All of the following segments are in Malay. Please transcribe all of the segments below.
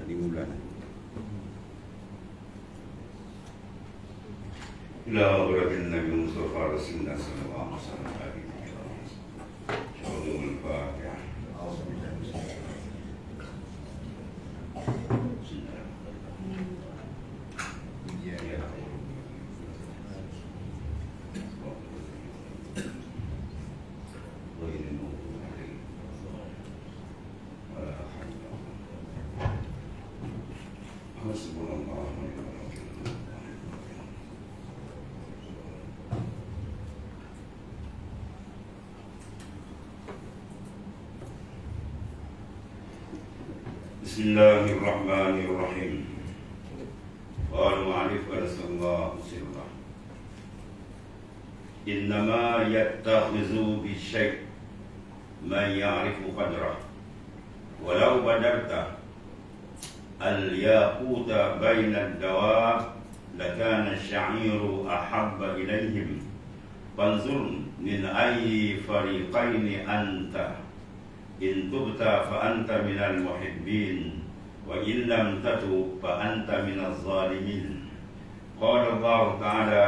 5 bulan. Ila barakin Nabi Mustafa Rasulullah sallallahu alaihi wasallam. Syukurul Fatihah. Bismillahirrahmanirrahim. Qala mu'allif rasulullah sallallahu innama yattakhizu bisyai' man ya'rifu qadrah walau badarta al-yaquta baina ad-dawa lakana asy-sya'iru ahabba ilaihim fanzur min ayyi fariqaini anta in tubta fa anta minal muhibbin wa in lam tatu fa anta minaz zalimin. Qala Allah Ta'ala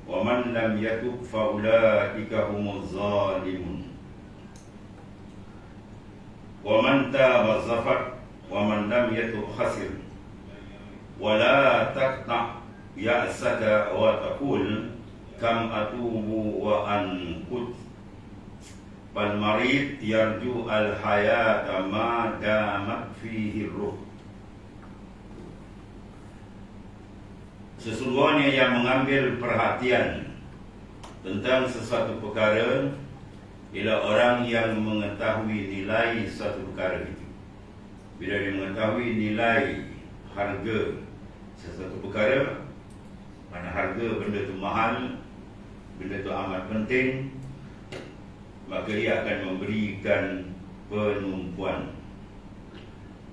wa man lam yatub fa ulaika humuz zalimun wa man taba zafar wa man lam yatub khasir wa la taqta ya'saka wa taqul kam atubu wa ankut fal marid yarju al hayata ma damat fihi ruh. Sesungguhnya yang mengambil perhatian tentang sesuatu perkara ialah orang yang mengetahui nilai suatu perkara itu. Bila dia mengetahui nilai harga sesuatu perkara, mana harga benda itu mahal, benda itu amat penting, maka dia akan memberikan penumpuan,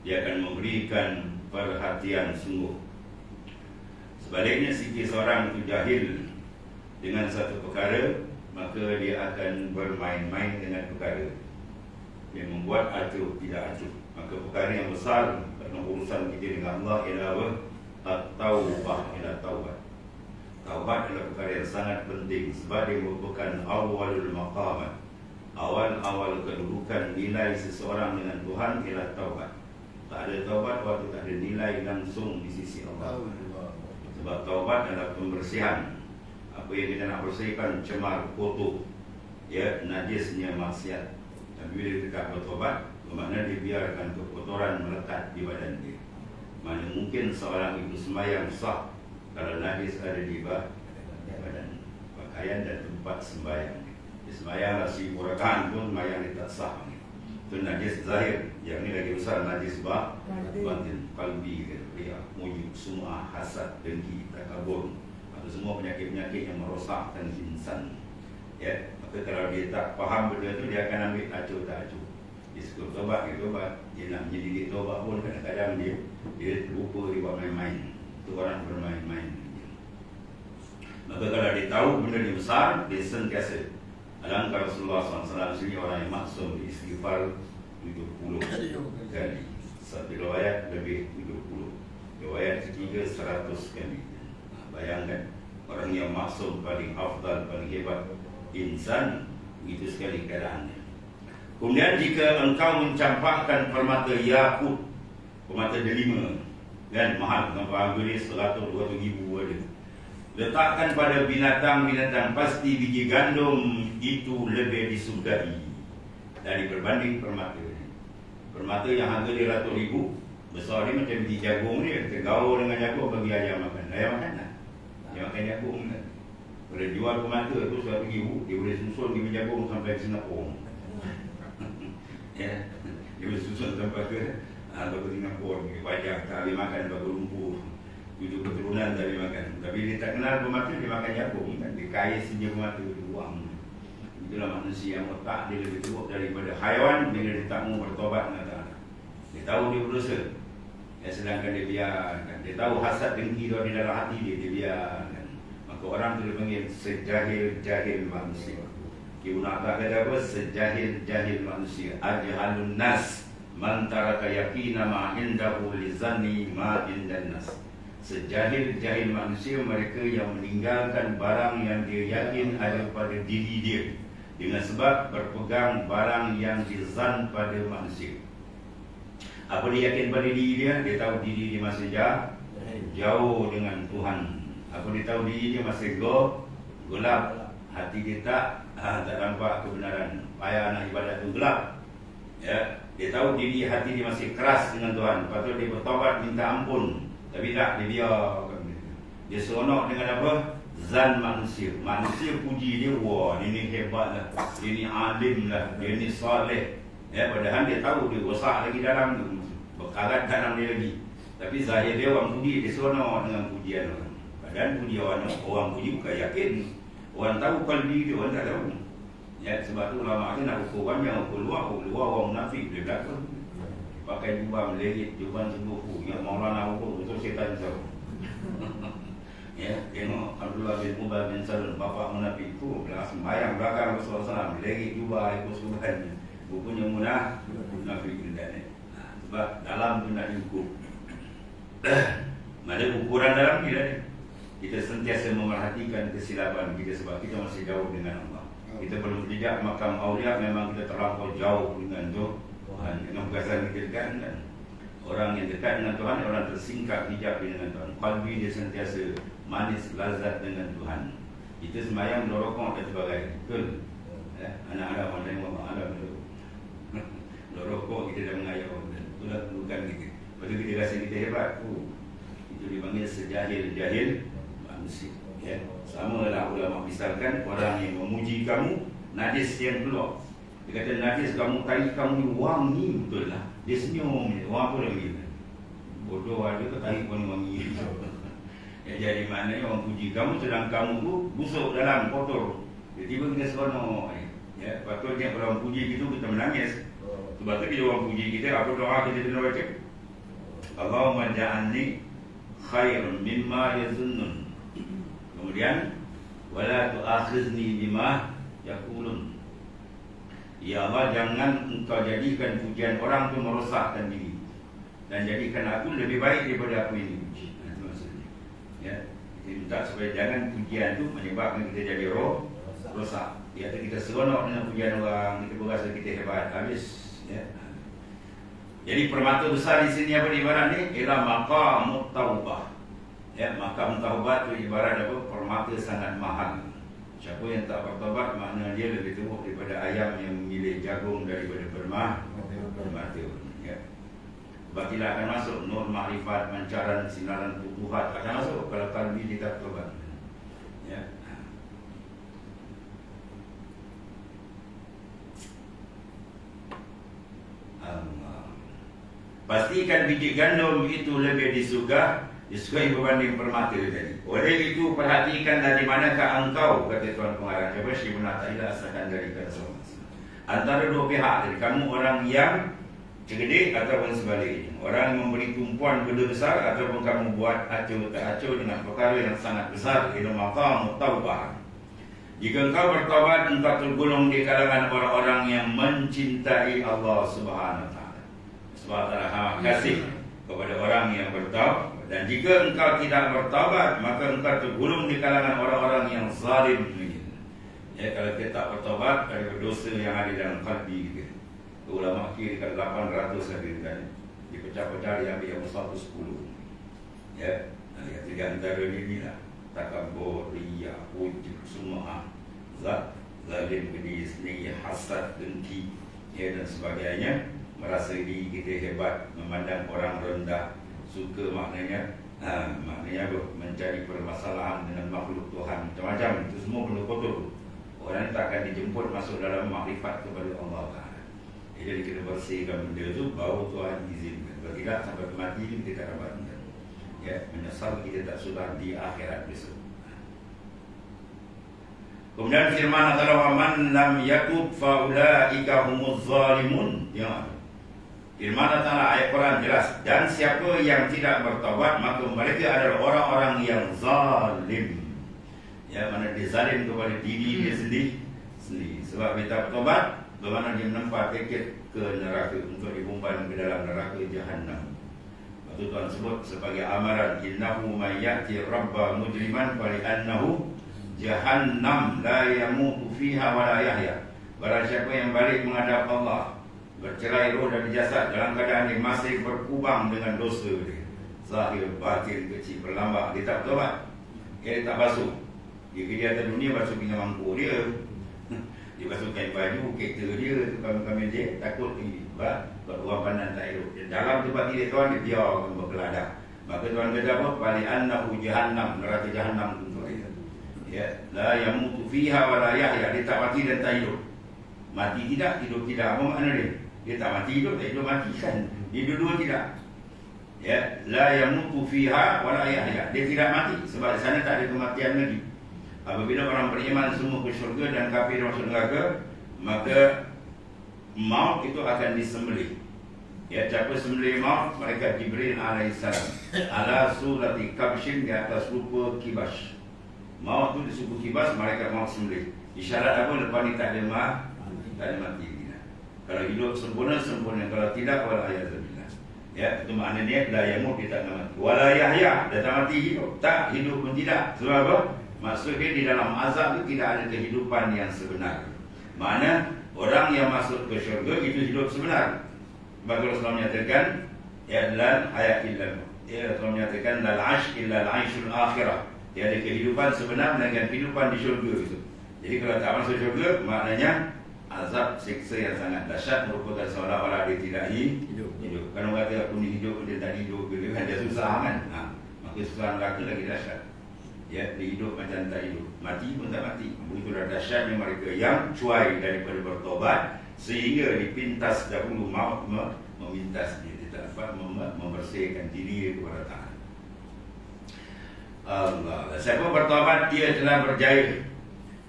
dia akan memberikan perhatian sungguh. Sebaliknya, jika seorang itu jahil dengan satu perkara, maka dia akan bermain-main dengan perkara. Dia membuat acuh tidak acuh. Maka perkara yang besar dalam urusan kita dengan Allah ialah apa? At-taubah, ialah taubat. Taubat adalah perkara yang sangat penting sebab dia merupakan awalul maqamat. Awal-awal kedudukan nilai seseorang dengan Tuhan ialah taubat. Tak ada taubat waktu tak ada nilai langsung di sisi Allah. Sebab taubat adalah pembersihan. Apa yang kita nak bersihkan, cemar, kotor, ya, najisnya maksiat. Dan bila kita tak bertaubat, bermakna dia biarkan kekotoran melekat di badan dia. Mana mungkin seorang itu sembahyang sah kalau najis ada di badan, pakaian dan tempat sembahyang. Sembahyanglah 1000 rakaat pun sembahyang dia tak sah. Itu najis zahir. Yang ni lagi besar najis batin, qalbi, riya, mujib, sum'ah, hasad, dengki, takabur, atau semua penyakit-penyakit yang merosakkan insan. Ya, maka kalau dia tak faham benda tu, dia akan ambil acuh tak acuh. Dia suka tobat, dia tobat. Dia nak menyelidiki tobat pun kadang-kadang dia lupa, dia buat main-main. Itu orang bermain-main. Maka kalau dia tahu benda ni besar, dia sentiasa. Alangkah Rasulullah SAW sini orang yang maksum istighfar 70 kali. Satu riwayat lebih 70. Riwayat ketiga 100 kali. Bayangkan orang yang maksum paling afdal, paling hebat insan, begitu sekali keadaannya. Kemudian jika engkau mencampakkan permata yakut, permata delima, kan mahal, nampak harga dia 100-200 ribu ada. Letakkan pada binatang-binatang, pasti biji gandum itu lebih disukai dari berbanding permata. Permata yang harga dia ratus ribu, besar dia macam biji jagung dia. Kita gaul dengan jagung, bagi ayam makan. Ayam makan lah, dia makan jagung kan. Bila jual permata tu 100 ribu, dia boleh susun biji jagung sampai ke Singapura. Ya, dia boleh susun sampai ke Singapura. Pajak tak boleh makan, bagi lumpur. Itu keturunan dari makan. Tapi dia tak kenal pemata, dia makan jagung kan. Dia kaya sedia pemata, dia buang. Itulah manusia yang otak dia lebih teruk daripada haiwan. Bila dia tak mau bertobat dengan Allah, dia tahu dia berdosa, ya, sedangkan dia biarkan. Dia tahu hasad dengki dia di dalam hati dia, dia biarkan. Maka orang tu dia panggil sejahil-jahil manusia. Ibn Abbas kata apa? Sejahil-jahil manusia. Ajhalun nas man taraka yaqina ma indahu lizanni ma indan nas. Sejahil-jahil manusia mereka yang meninggalkan barang yang dia yakin ada pada diri dia dengan sebab berpegang barang yang dizan pada manusia. Apa dia yakin pada diri dia? Dia tahu diri dia masih jauh dengan Tuhan. Apa dia tahu diri dia masih gelap. Hati dia tak nampak kebenaran. Payah nak ibadat tu gelap. Ya, dia tahu diri hati dia masih keras dengan Tuhan. Lepas tu dia bertaubat minta ampun. Tapi tak, dia biarkan. Dia seronok dengan apa? Zan manusia. Manusia puji dia, wah dia ni hebat lah, dia ni alim lah, dia ni soleh. Ya, padahal dia tahu dia rosak lagi dalam tu, berkarat dalam dia lagi. Tapi zahir dia orang puji, dia seronok dengan pujian orang. Padahal puji orang puji bukan yakin. Orang tahu kalbi dia, orang tak tahu. Ya, sebab tu ulama ni nak ukur orang, jangan ukur luar orang munafik dia belakang. Pakai jubah melerit, jubah sebuku yang Maulana ukur, itu syaitan tahu. Ya, tengok Abdullah bin Ubay bin Salul, bapa munafik tu belah sembahyang belakang Rasulullah SAW, melerit jubah ikut suruhannya. Bukunya munafik ni. Sebab dalam tu nak diukur. Ada ukuran dalam kita ni. Kita sentiasa memerhatikan kesilapan kita sebab kita masih jauh dengan Allah. Kita perlu berjejak makam aulia, memang kita terlampau jauh dengan Tuhan. Dengan perkataan kita dekat kan. Orang yang dekat dengan Tuhan, orang tersingkap hijab dengan Tuhan. Qalbi dia sentiasa manis, lazat dengan Tuhan. Kita sembahyang merokok dan sebagainya. Betul? Anak-anak orang tengok alam tu. Merokok kita dah mengayau. Itulah bukan kita. Lepas tu kita rasa kita hebat. Itu dipanggil sejahil-jahil manusia. Ya. Sama lah ulama misalkan orang yang memuji kamu, najis yang keluar. Dia kata najis kamu tarik kamu ni wangi, betul lah. Dia senyum, orang apa lagi? Bodoh ada ke tarik pun wangi. Ya, jadi maknanya orang puji kamu sedang kamu tu busuk dalam kotor. Tiba-tiba kita seronok. Ya, patutnya kalau orang puji gitu kita menangis. Sebab tu bila orang puji kita, apa doa kita kena baca? Allahumma ja'alni khairun mimma yazunnun. Kemudian wala tu'akhizni bima yaqulun. Ya Allah, jangan engkau jadikan pujian orang tu merosakkan diri, dan jadikan aku lebih baik daripada aku ini. Itu maksudnya. Ya, kita minta supaya jangan pujian tu menyebabkan kita jadi rosak. Ya, kita seronok dengan pujian orang, kita berasa kita hebat habis. Ya. Jadi permata besar di sini apa ibarat ni? Ialah maqam taubah. Ya, maqam taubat tu ibarat apa? Permata sangat mahal. Siapa yang tak bertaubat, makna dia lebih teruk daripada ayam yang memilih jagung daripada permata. Ya. Sebab tidak akan masuk nur makrifat, pancaran sinaran tubuhat akan masuk kalau kalbi dia tak bertaubat. Ya. Pastikan biji gandum itu lebih disukai berbanding permata tadi. Oleh itu perhatikan dari manakah engkau, kata Tuan Pengarang Jabar Syekh Ibn Athaillah asalkan dari Rasulullah. Antara dua pihak, jadi kamu orang yang cerdik ataupun sebaliknya. Orang yang memberi tumpuan benda besar ataupun kamu buat acuh tak acuh dengan perkara yang sangat besar. Itu maqam taubah. Jika engkau bertaubat, engkau tergolong di kalangan orang-orang yang mencintai Allah Subhanahu Wa Taala. Sebab Allah kasih kepada orang yang bertaubat. Dan jika engkau tidak bertaubat, maka engkau tergolong di kalangan orang-orang yang zalim. Ya, kalau kita tak bertaubat, ada dosa yang ada dalam qalbi kita. Ulama kira dekat 800 ada kan. Dipecah-pecah dia ambil yang 110. Ya, yang tiga antara ini lah. Takabur, riya, ujub, sum'ah, zalim ke diri sendiri, hasad, dengki, ya, dan sebagainya. Merasa diri kita hebat, memandang orang rendah, suka maknanya mencari permasalahan dengan makhluk Tuhan, macam-macam. Itu semua benda kotor. Orang tak akan dijemput masuk dalam makrifat kepada Allah Ta'ala. Jadi kita bersihkan benda itu, baru Tuhan izinkan. Kalau tidak, sampai mati ini kita tak dapat. Ya, menyesal kita tak sudah di akhirat besok. Kemudian firman Allah, "Man lam yatub fa ulaika humuz zalimun." Ya. Firman Allah ayat Quran jelas, dan siapa yang tidak bertaubat maka mereka adalah orang-orang yang zalim. Ya, mana dia zalim kepada diri dia sendiri. Sebab kita bertaubat, bermakna dia menempa tiket ke neraka untuk dibumpan ke dalam neraka Jahannam. Itu Tuhan sebut sebagai amaran, innahu may ya'ti rabba mujriman fa li'annahu jahannam la yamutu fiha wa la yahya. Barang siapa yang balik menghadap Allah, bercerai roh dan jasad dalam keadaan dia masih berkubang dengan dosa dia, zahir, batin, kecil, berlambak, dia tak bertobat, dia tak basuh. Dia atas dunia basuh pinggan mangkuk dia, dia basuh kain baju, kereta dia, kami dia takut buat orang pandang tak elok. Dalam tempat dia Tuhan, dia biarkan berkeladak. Maka Tuhan kata apa? Fali'annahu jahannam, neraka jahannam untuk dia. Ya, la yamutu fiha wa la yahya, dia tak mati dan tak hidup. Mati tidak, hidup tidak. Apa makna dia? Dia tak mati hidup, tak hidup mati kan? Dia dua-dua tidak. Ya, la yamutu fiha wa la yahya, dia tidak mati sebab di sana tak ada kematian lagi. Apabila orang beriman semua ke syurga dan kafir masuk neraka, maka maut itu akan disembelih. Ya, siapa sembelih maut? Malaikat Jibril alaihissalam ala surati kabshin, di atas rupa kibas. Maut itu disebut kibas, malaikat maut sembelih. Isyarat apa? Lepas ni tak ada mati tidak. Kalau hidup sempurna, sempurna. Kalau tidak, walayazubillah. Ya, itu maknanya la yamut, dia tak mati. Wala yahya, dia tak mati hidup. Tak, hidup pun tidak. Sebab apa? Maksudnya di dalam azab itu tidak ada kehidupan yang sebenar. Mana orang yang masuk ke syurga itu hidup sebenar. Bagi Rasulullah menyatakan, ya lan hayat illa, ya Rasulullah menyatakan lal ash illa al aishul akhirah. Tiada kehidupan sebenar dengan kehidupan di syurga itu. Jadi kalau tak masuk syurga, maknanya azab siksa yang sangat dahsyat, merupakan seolah-olah dia tidak hidup. Kalau kata aku ni hidup, dia tak hidup, dia kan dia susah kan. Maka susah neraka lagi dahsyat. Ya, dia hidup macam tak hidup, mati pun tak mati. Begitulah dahsyatnya mereka yang cuai daripada bertobat, sehingga dipintas dahulu maut memintas dia tak dapat membersihkan diri kepada Ta'ala. Allah, siapa bertobat dia telah berjaya.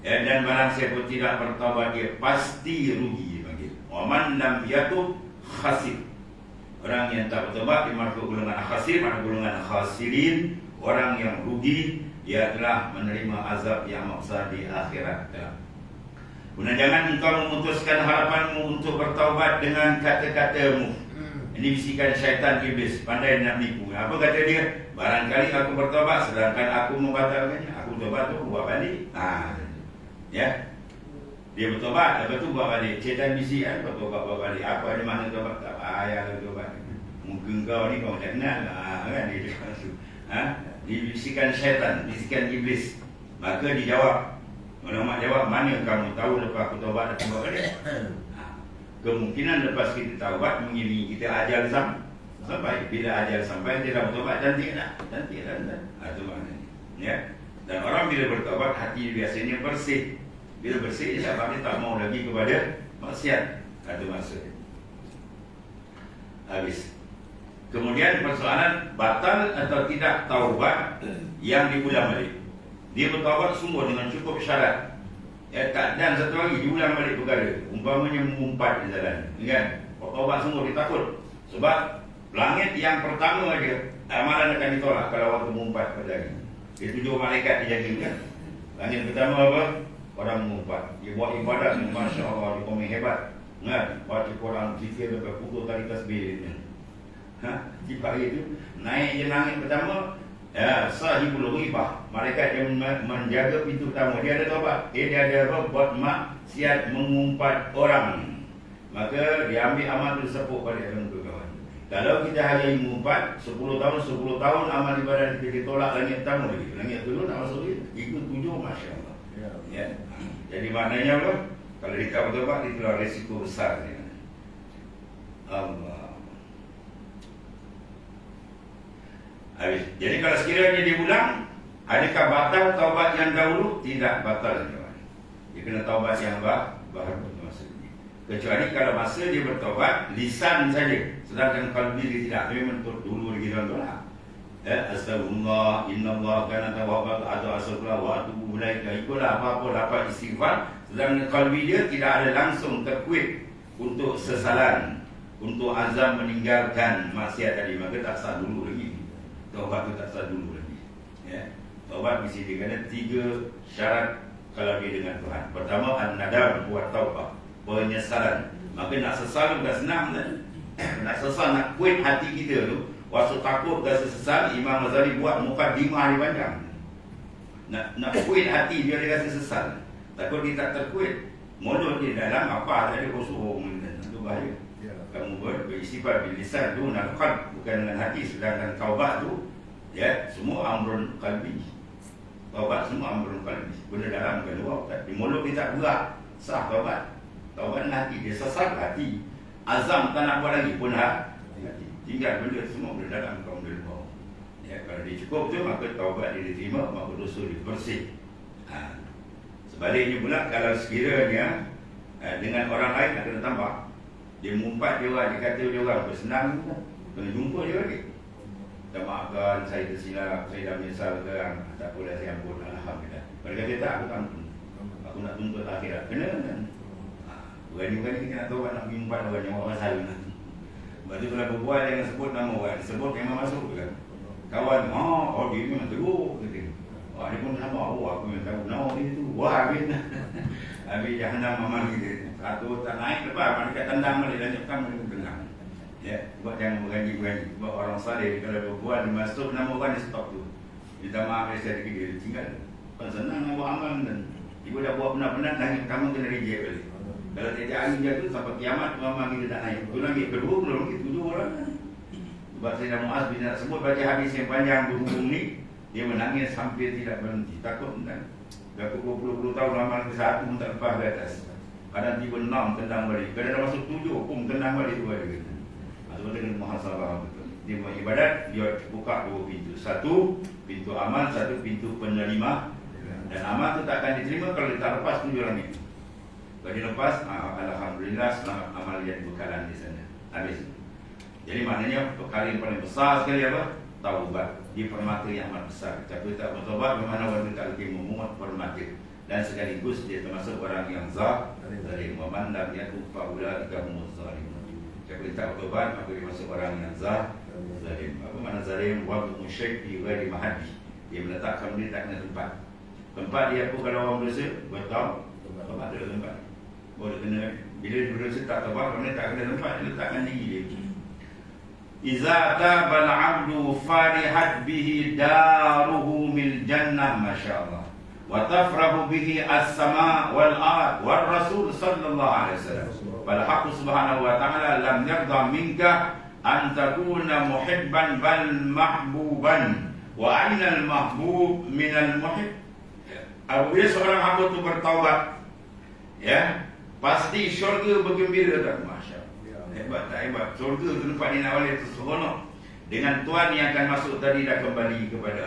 Ya, dan barang siapa tidak bertobat dia pasti rugi dipanggil. Wa man lam yatub khasir. Orang yang tak bertobat dia masuk golongan khasir, masuk golongan khasirin, orang yang rugi. Dia telah menerima azab yang maksud di akhirat kelak. Kemudian jangan engkau memutuskan harapanmu untuk bertaubat dengan kata-katamu. Ini bisikan syaitan iblis, pandai nak menipu. Apa kata dia? Barangkali aku bertaubat sedangkan aku membatalkannya. Aku taubat tu buat balik. Ya. Dia bertaubat, lepas tu buat balik. Syaitan bisikan bertaubat buat balik. Apa ada makna taubat? Tak payah taubat. Mungkin kau ni kau tak kenal kan dia cakap tu. Dibisikan syaitan, bisikan iblis. Maka dijawab, ulama jawab, mana kamu tahu lepas aku taubat aku buat balik? Kemungkinan lepas kita taubat mengiringi kita ajal sampai. Bila ajal sampai dia dah bertaubat, cantik dah. Itu maknanya. Ya. Dan orang bila bertaubat, hati biasanya bersih. Bila bersih, dia tak mau lagi kepada maksiat. Itu maksudnya. Habis. Kemudian persoalan batal atau tidak taubat yang diulang balik. Dia bertaubat sungguh dengan cukup syarat. Ya, tak, dan satu lagi diulang balik perkara. Umpamanya mengumpat di jalan, kan? Taubat sungguh dia takut. Sebab langit yang pertama aja amalan akan ditolak kalau waktu mengumpat lagi. Dia 7 malaikat dijaga, kan? Langit pertama apa? Orang mengumpat. Dia buat ibadat, masya Allah, dia komen hebat. Kan? Baca Quran, zikir, pukul tali tasbih. Di pagi itu naik je langit pertama, ya, sahibul ghibah, malaikat yang menjaga pintu tamu. Dia ada taubat, dia ada apa? Buat maksiat mengumpat orang. Maka dia ambil amal itu sepuk balik dalam kawan. Kalau kita hanya mengumpat 10 tahun amal ibadat kita ditolak langit tamu lagi. Langit dulu nak masuk lagi, ikut 7, masya Allah. Ya. Jadi maknanya apa? Kalau dia tak bertobat, itulah resiko besar dia. Allah. Habis. Jadi kalau sekiranya diulang, adakah batal taubat yang dahulu? Tidak batal. Dia kena taubat yang baru maksudnya. Kecuali kalau masa dia bertaubat lisan saja, sedangkan qalbi dia tidak. Dia menurut dulu lagi dalam doa. Astagfirullah, innallah kana tawwabur rahim, astagfirullah wa atubu ilaih. Itulah apa-apa dapat istighfar, sedangkan qalbi dia tidak ada langsung terkuit untuk sesalan, untuk azam meninggalkan maksiat tadi. Maka tak sah dulu lagi. Taubat itu tak sah dulu lagi. Ya. Taubat mesti dikena 3 syarat kalau dia dengan Tuhan. Pertama, an-nadam, buat taubat. penyesalan. Maka nak sesal bukan senang kan? Nak sesal, nak kuat hati kita tu, waktu takut rasa sesal, Imam Ghazali buat mukadimah dia panjang. Nak kuat hati biar dia rasa sesal. Takut dia tak terkuat, mulut dia dalam apa ada kosong, itu bahaya. Kamu beristifad bil lisan tu nak qalb, bukan dengan hati. Sedangkan taubat tu ya semua amrun qalbi. Taubat semua amrun qalbi. Benda dalam bukan luar. Tapi mulut dia tak gerak, sah taubat. Taubat dengan hati, dia sesat hati. Azam tak nak buat lagi pun hati. Tinggal benda semua benda dalam, bukan benda luar. Ya, kalau dia cukup tu maka taubat dia diterima, maka dosa dia bersih. Sebaliknya pula kalau sekiranya dengan orang lain nak kena tambah. Dia mengumpat dia orang, dia kata dia orang bersenang, kena jumpa dia lagi. Tak maafkan, saya tersilap, saya dah menyesalkan, tak apalah saya ampun, alhamdulillah. Kalau kata tak, aku tak ampun. Aku nak tuntut akhirat. Kena kan? Berani-berani kita nak tahu nak mengumpat orang yang buat masalah. Lepas tu kalau berbual jangan sebut nama orang, sebut memang masuk kan. Kawan, dia memang teruk. Dia pun nama, aku yang tahu nama dia tu. Wah, habis jahanam memang kita. Satu tak naik lepas, mereka tendang balik, lanjutkan mereka tendang. Ya, buat jangan berani-berani. Buat orang salih, kalau berbual dia masuk nama orang, dia stop tu. Dia tak maaf, saya dia tinggal. Kan senang nak buat amal kan. Ibu dah buat benar-benar, langit pertama kena reject balik. Kalau tiap angin jatuh sampai kiamat, memang kita tak naik. Tu langit kedua, belum langit tujuh orang. Sebab saya dah Muaz bin nak sebut baca hadis yang panjang berhubung ni, dia menangis hampir tidak berhenti. Takut kan. Dah puluh-puluh tahun amal ke satu pun tak lepas ke atas. Kadang tiba 6 tendang balik. Kadang dah masuk 7 pun tendang balik dua dia kata. Sebab dia kena muhasabah betul. Dia buat ibadat, dia buka dua pintu. Satu pintu amal, satu pintu penerima. Dan amal tu tak akan diterima kalau dia tak lepas 7 langit. Kalau dia lepas, alhamdulillah selamat amal yang bekalan di sana. Habis. Jadi maknanya perkara yang paling besar sekali apa? Taubat. Di permata yang amat besar. Tapi tak bertaubat bermakna orang itu tak lagi memuat permata. Dan sekaligus dia termasuk orang yang zalim. Wa man lam yakun fa ulaika humuz zalimun. Jika tak bertobat maka dia masuk orang yang zalim. Apa makna zalim? Wa musyrik fi ghairi mahalli. Dia meletakkan dia tak kena tempat. Tempat dia apa kalau orang berdosa? Bertaubat ada tempat. Boleh kena bila dia berdosa tak taubat, kerana tak kena tempat, dia letakkan diri dia. Iza tabal abdu farihat bihi daruhu mil jannah, masyaallah. Wa tafrahu bihi as-sama wal ard wal rasul sallallahu alaihi wasallam. Fal haqq subhanahu wa ta'ala lam yarda minka an takuna muhibban bal mahbuban. Wa aina al-mahbub min al-muhib. Apabila seorang hamba itu bertaubat, ya, pasti syurga bergembira tak? Masya-Allah. Hebat tak hebat? Syurga tu tempat dia nak balik terseronok. Dengan Tuhan yang akan masuk tadi dah kembali kepada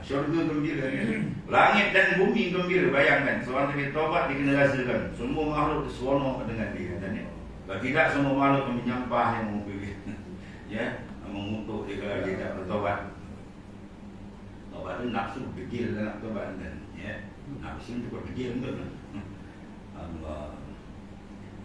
syurga gembira. Langit dan bumi gembira. Bayangkan seorang yang bertaubat dia kena rasakan semua makhluk terseronok dengan dia. Dan kalau tidak semua makhluk akan menyampah yang mengumpul dia. Ya, mengutuk dia kalau dia tak bertaubat. Taubat tu nafsu degil nak taubat dan ya, nafsu tu degil betul. Allah.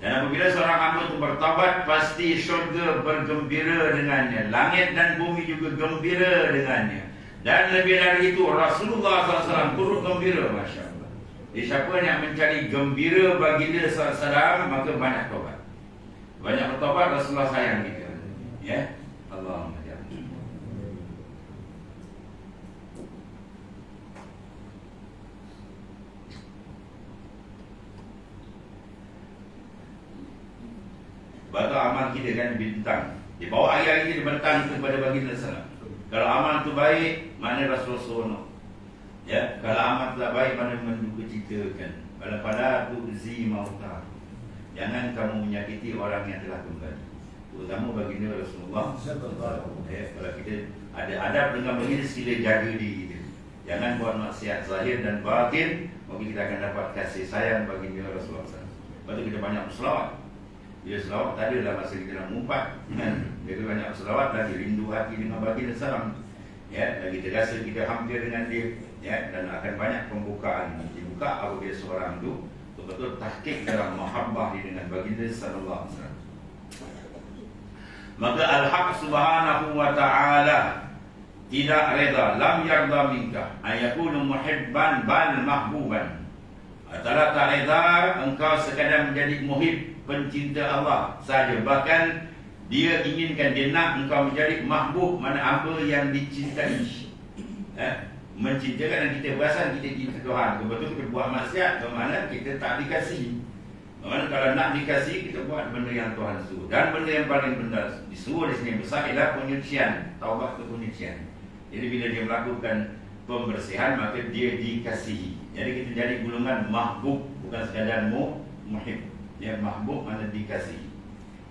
Dan apabila seorang hamba itu bertaubat, pasti syurga bergembira dengannya. Langit dan bumi juga gembira dengannya. Dan lebih dari itu, Rasulullah SAW turut gembira, Masya Allah. Jadi siapa yang mencari gembira baginda SAW, maka banyak taubat. Banyak bertaubat, Rasulullah sayang kita. Ya, Allahumma jalla. Batu amal kita kan bintang. Di bawah ayat ini dibentang kepada baginda SAW. Kalau amal itu baik, mana Rasulullah seronok. Ya, kalau amal tidak baik, mana menduga citakan. Kalau pada tu zi mauta. Jangan kamu menyakiti orang yang telah kembali. Terutama baginda Rasulullah. Ya, kalau kita ada adab dengan baginda, sila jaga diri kita. Jangan buat maksiat zahir dan batin, maka kita akan dapat kasih sayang baginda Rasulullah SAW. Lepas tu kita banyak berselawat. Dia selawat tadi dalam masa kita nak mengumpat. Dia banyak selawat lagi rindu hati dengan baginda salam. Ya, dan kita rasa kita hampir dengan dia. Ya, dan akan banyak pembukaan dibuka apabila seorang itu betul-betul tahqiq dalam mahabbah dia dengan baginda sallallahu alaihi wasallam. Maka al-haq subhanahu wa ta'ala tidak reda, lam yarda minka ayakunu muhibban bal mahbuban. Allah tak reda engkau sekadar menjadi muhib, pencinta Allah saja. Bahkan dia inginkan, dia nak engkau menjadi mahbub, mana apa yang dicintai. Mencintakan, dan kita perasan kita cinta Tuhan. Betul kita buat maksiat, bermakna kita tak dikasihi. Bermakna kalau nak dikasihi, kita buat benda yang Tuhan suruh. Dan benda yang paling benar disuruh di sini besar ialah penyucian, taubat ke penyucian. Jadi bila dia melakukan pembersihan, maka dia dikasihi. Jadi kita jadi golongan mahbub, bukan sekadar muhib. Dia mahbub mana dikasihi.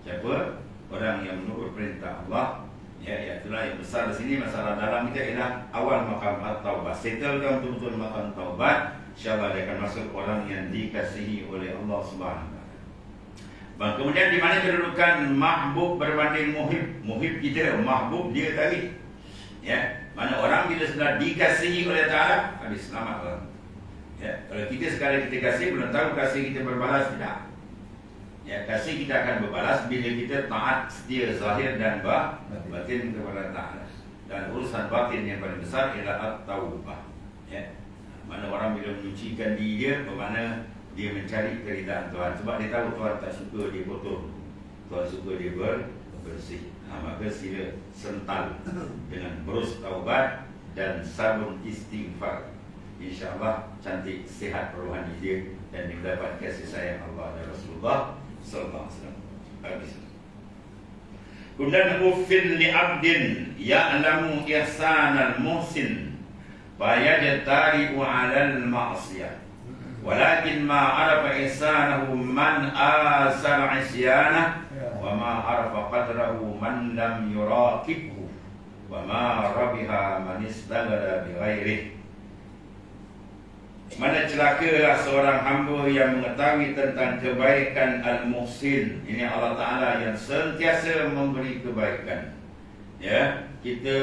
Siapa? Orang yang menurut perintah Allah. Ya, itulah yang besar di sini. Masalah dalam kita ialah awal maqam at-taubat. Settlekan betul-betul maqam taubat, insya-Allah dia akan masuk orang yang dikasihi oleh Allah Subhanahu wa taala. Kemudian di mana kedudukan mahbub berbanding muhib? Muhib kita, mahbub dia tadi. Ya, mana orang bila sudah dikasihi oleh Taala, habis selamat orang. Ya, kalau kita sekarang kita kasih, belum tahu kasih kita berbalas tidak. Ya, kasih kita akan berbalas bila kita taat, setia zahir dan batin kepada Ta'ala. Dan urusan batin yang paling besar ialah at-taubah. Ya, mana orang bila menyucikan diri dia, bermakna dia mencari keridaan Tuhan. Sebab dia tahu Tuhan tak suka dia kotor, Tuhan suka dia bersih. Maka sila sental dengan berus taubat dan sabun istighfar. InsyaAllah cantik, sihat rohani dia, dan dia dapat kasih sayang Allah dan Rasulullah sallallahu alaihi wasallam. Habis. Kemudian ufil li abdin ya'lamu ihsanal muhsin fayajtari'u 'alal ma'siyah. Walakin ma 'arafa ihsanahu man asara 'isyanah wa ma 'arafa qadrahu man lam yuraqibhu wa ma rabiha man istaghala bi ghairihi. Mana celakalah seorang hamba yang mengetahui tentang kebaikan al-muhsin. Ini Allah Ta'ala yang sentiasa memberi kebaikan. Ya, kita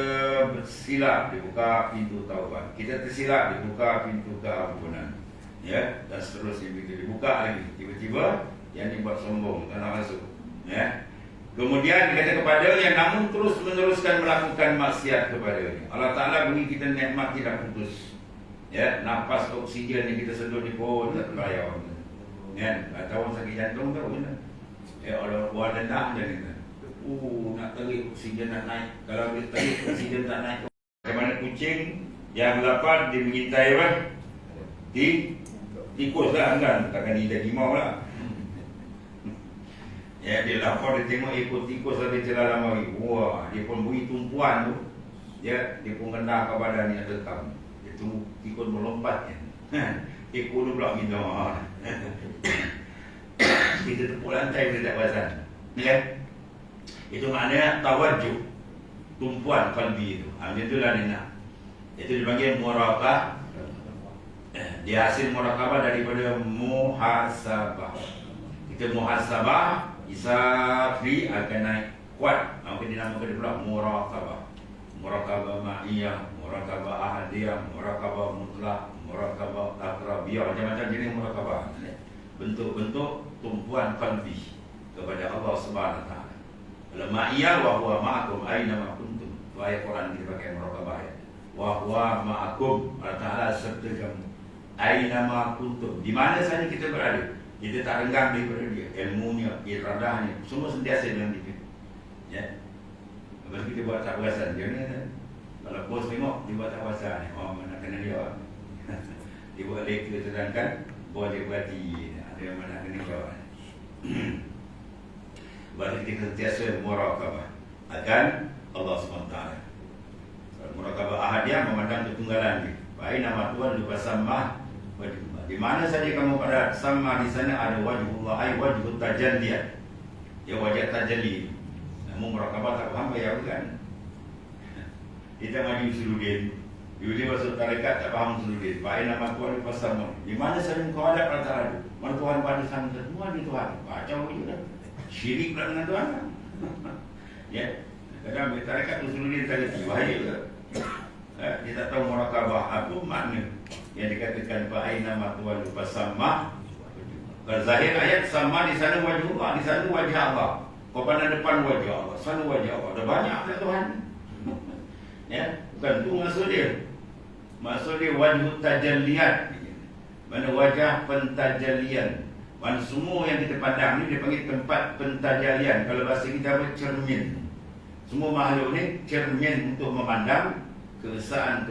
bersilap, dibuka pintu taubat. Kita tersilap, dibuka pintu keampunan. Ya, dan seterusnya begitu, dibuka lagi. Tiba-tiba yang dibuat sombong, tak nak masuk. Ya. Kemudian dikata kepadanya, namun terus meneruskan melakukan maksiat kepadanya. Allah Ta'ala beri kita nikmat tidak putus. Ya, nafas oksigen yang kita sedut di pohon tak terbayar. Ya, tahu sakit jantung tahu kan? Ya, orang buat dendam je kita. Nak tarik oksigen nak naik. Kalau dia tarik oksigen tak naik. Macam mana kucing yang lapar dia mengintai apa? Tikus lah kan? Takkan dia limau lah. Ya, dia lapar, dia tengok ikut tikus ada celah lama lagi. Wah, dia pun bui tumpuan tu. Ya, dia pun kena ke badan yang tekam. Tunggu tikus melompat kan. Ekor tu pula minum. Kita tepuk lantai kita tak perasan. Ya. Itu maknanya tawajuh, tumpuan qalbi itu. Itulah dia nak. Itu dipanggil muraqabah. Dia hasil muraqabah daripada muhasabah. Kita muhasabah, isafri akan naik kuat. Maka dinamakan pula muraqabah. Muraqabah ma'iyah, muraqabah ahadiyah, muraqabah mutlak, muraqabah akrabiyah, macam-macam jenis muraqabah. Bentuk-bentuk tumpuan qalbi kepada Allah Subhanahu wa taala. Kalau ma'iyah wa huwa ma'akum aina ma kuntum. Tu ayat Quran kita pakai muraqabah ya. Wa huwa ma'akum, Allah Taala serta kamu. Aina ma kuntum. Di mana saja kita berada. Kita tak renggang daripada dia. Ilmunya, iradahnya, semua sentiasa dengan dia. Ya. Lepas kita buat tak perasan dia ni. Kalau bos tengok, dia buat tak perasan. Oh, mana kena dia. Dia buat leka sedangkan bos dia berhati. Ada yang mana kena dia. Berarti kita sentiasa muraqabah akan Allah SWT. Muraqabah ahadiyah memandang ketunggalan dia. Baik nama Tuhan lupa sama wajib. Di mana saja kamu pada sama di sana ada wajibullah, ay wajibut tajalliyah. Ya wajib tajalli. Namun muraqabah tak faham bayar kan. Kita maju Suludin. Yuli masuk tarekat tak faham Suludin. Baik nama Tuhan lupa sama. Di mana saja kau ada perantara itu. Mana Tuhan pada sana semua di Tuhan. Baca begitu dah. Syirik pula dengan Tuhan. Ya. Kadang tarekat Suludin tadi bahaya ke? Dia tak tahu muraqabah apa makna yang dikatakan ba'aina ma Tuhan lupa sama. Kalau zahir ayat sama di sana wajah Allah, di sana wajah Allah. Kau pandang depan wajah Allah, sana wajah Allah. Ada banyak tak Tuhan? Ya, bukan tu maksud dia. Maksud dia wajah tajalliyat. mana wajah pentajalian. Mana semua yang kita pandang ni dia panggil tempat pentajalian. Kalau bahasa kita apa? Cermin. Semua makhluk ni cermin untuk memandang kebesaran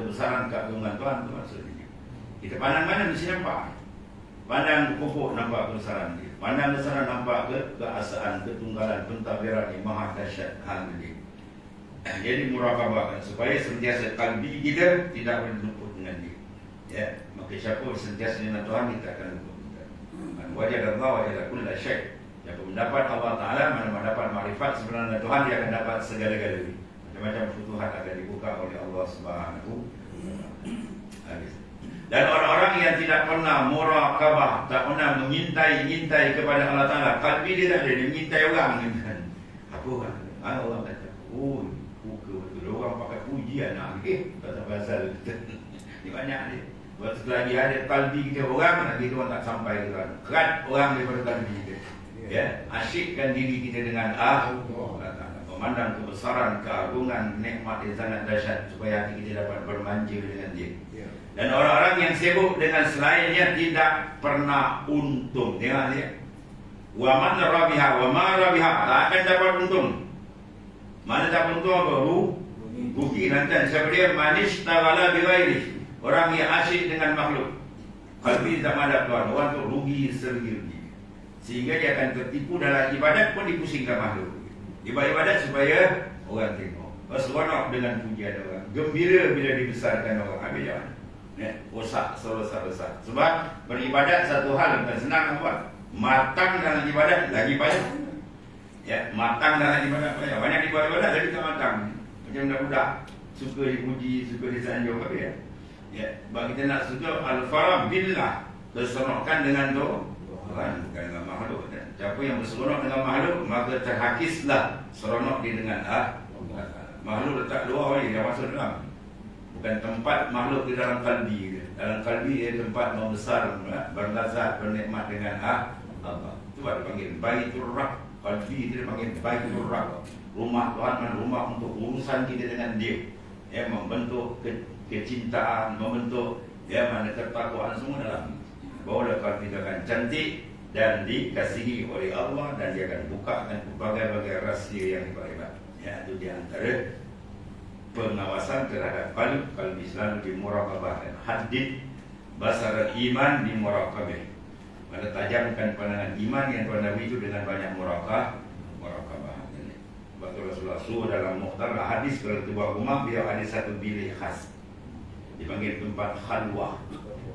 keagungan Tuhan tu maksudnya. Kita pandang mana mesti nampak. Pandang pokok nampak kebesaran dia. Pandang ke sana nampak keasaan, ketunggalan, pentadbiran yang maha dahsyat hal ini. Jadi murakabah supaya sentiasa kalbi kita tidak boleh luput dengan dia. Ya, maka siapa sentiasa dengan Tuhan kita akan luput. Wajah Allah wajah kulla syai'. Yang mendapat Allah Taala, mana mendapat makrifat sebenarnya Tuhan, dia akan dapat segala-galanya. Macam-macam futuhat akan dibuka oleh Allah Subhanahu wa taala. Dan orang-orang yang tidak pernah murakabah, tak pernah mengintai kepada Allah Taala, kalbi dia tak ada, dia mengintai orang kan. Apa orang? Orang kata, oh, buka betul. Orang pakai pujian nak pasal ni banyak dia. Waktu lagi ada kalbi kita orang, lagi orang tak sampai ke Tuhan. Kerat orang daripada kalbi kita. Ya, asyikkan diri kita dengan Allah Taala. Memandang kebesaran, keagungan, nikmat yang sangat dahsyat supaya hati kita dapat bermanja dengan dia. Dan orang-orang yang sibuk dengan selainnya tidak pernah untung. Tengok dia. Wa man rabiha wa ma rabiha, tak akan dapat untung. Mana tak untung apa? Rugi nanti. Siapa dia? Manis tawala biwairi. Orang yang asyik dengan makhluk. Kalbi tak madap Tuhan. Orang tu rugi sergi-rugi. Sehingga dia akan tertipu dalam ibadat pun dipusingkan makhluk. Ibadat supaya orang tengok. Seronok dengan pujian orang. Gembira bila dibesarkan orang. Habis jangan. Osak, serosak-rosak. Sebab beribadat satu hal bukan senang buat. Matang dalam ibadat lagi payah. Ya, matang dalam ibadat payah. Banyak ibadat tapi tak matang. Macam budak-budak suka dipuji, suka disanjung apa ya. Ya, bagi kita nak suka al-farah billah, berseronokkan dengan Tuhan, bukan dengan makhluk. Siapa yang berseronok dengan makhluk, maka terhakislah seronok dia dengan makhluk letak luar ni, dia masuk dalam. Bukan tempat makhluk di dalam kalbi dia. Dalam kalbi dia tempat membesar, berlazat, bernikmat dengan Allah. Itu dia panggil Baitur Rabb. Kalbi dia panggil Baitur Rabb. Rumah Tuhan, rumah untuk urusan kita dengan dia. Ya, membentuk kecintaan, membentuk mana ketakwaan semua dalam. Bahawa kalbi dia akan cantik dan dikasihi oleh Allah, dan dia akan bukakan berbagai-bagai rahsia yang hebat-hebat. Ya, itu di antara pengawasan terhadap kalbi selalu dimurakabah. Hadid basar iman dimurakabah. Mana tajamkan pandangan iman yang Tuhan Nabi itu dengan banyak murakabah. Betul Rasulullah SAW dalam Mukhtar hadis kalau sebuah rumah, beliau ada satu bilik khas dipanggil tempat khalwah.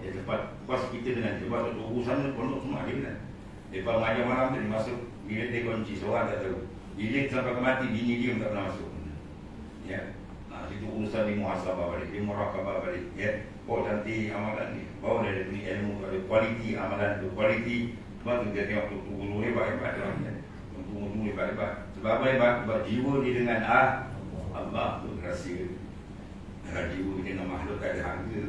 Ya, tempat kos kita dengan dia. Sebab urusan penuh semua dia kan. Lepas mengajar malam tu dia masuk bilik, dia kunci, seorang tak tahu. Bilik sampai mati, bini dia tak pernah masuk. Ya, itu urusan di muhasabah balik, di murakabah balik. Ya, bawa nanti amalan ni, bawa dari punya ilmu, ada kualiti amalan tu, kualiti. Sebab tu dia tengok tu guru hebat-hebat orang ni. Guru hebat-hebat. Sebab apa hebat? Sebab jiwa dia dengan Allah tu rahsia. Jiwa dia dengan makhluk tak ada harga.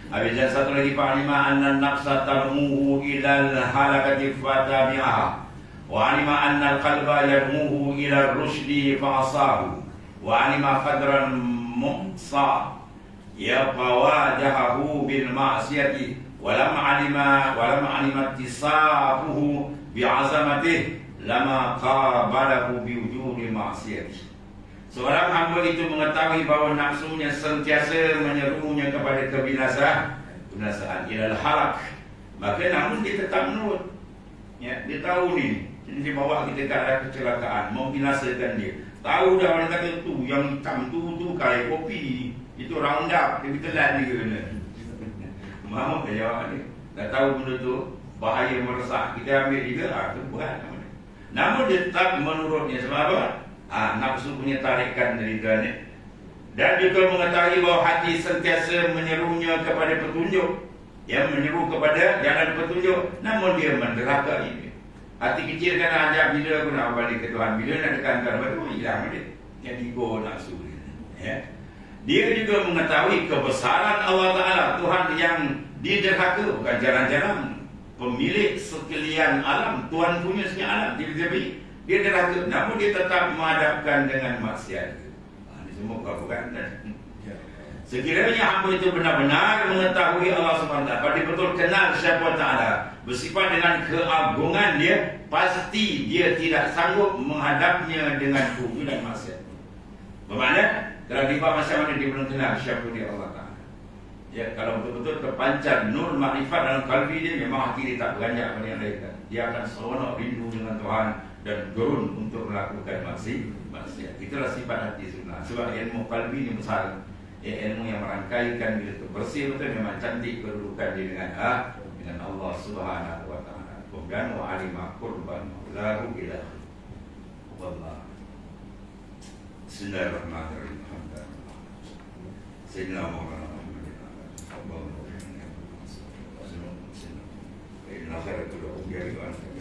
Habis dan satu lagi fa'alima anna nafsa tarmuhu ilal halakati fatabi'aha wa alima anna al-qalba yarmuhu ila rushdi fa'asahu wa alima qadran muqsa yafawajahu bil ma'siyati walam alima tisafuhu bi'azamatih lama qabalahu biwujudi ma'siyati. Seorang hamba itu mengetahui bahawa nafsunya sentiasa menyerunya kepada kebinasaan, ilal halak. Maka namun dia tetap menurut. Ya, dia tahu ni, dia bawa kita ke arah kecelakaan, membinasakan dia. Tahu dah orang kata tu, yang hitam tu kali kopi, itu roundup, dia telan dia kena. Mahu dia jawab ni. Dah tahu benda tu bahaya meresah, kita ambil juga, tu berat. Namun dia tetap menurutnya. Sebab apa? Nafsu punya tarikan dari dia. Dan juga mengetahui bahawa hati sentiasa menyerunya kepada petunjuk, yang menyeru kepada jalan petunjuk, namun dia menderhakai. Hati kecil kan ajak, bila aku nak balik ke Tuhan, bila nak dekat betul hilang dia. Yang ego nafsu dia. Ya. Dia juga mengetahui kebesaran Allah Ta'ala, Tuhan yang diderhaka, bukan jalan-jalan, pemilik sekalian alam, Tuhan punya sekalian alam. Dia derhaka, namun dia tetap menghadapkan dengan maksiat. Ini semua bukan. Sekiranya hamba itu benar-benar mengetahui Allah Subhanahu Wa Taala, betul kenal siapa Taala, bersifat dengan keagungan dia, pasti dia tidak sanggup menghadapnya dengan kufur dan maksiat. Bermakna kalau di masa mana dia belum kenal siapa dia Allah Taala. Ya, kalau betul-betul terpancar nur makrifat dalam kalbi dia, memang hati dia tak beranjak pada yang lain. Dia akan seronok rindu dengan Tuhan dan gerun untuk melakukan maksiat. Itulah sifat hati sunnah. Sebab ilmu kalbi ini besar. Ilmu yang merangkaikan bila itu bersih betul, memang cantik kedudukan dia dengan Allah Subhanahu Wa Taala. Kemudian wa alima qurban lahu ila wallah. Bismillahirrahmanirrahim. Sayyidina Muhammad إن خير كل أمور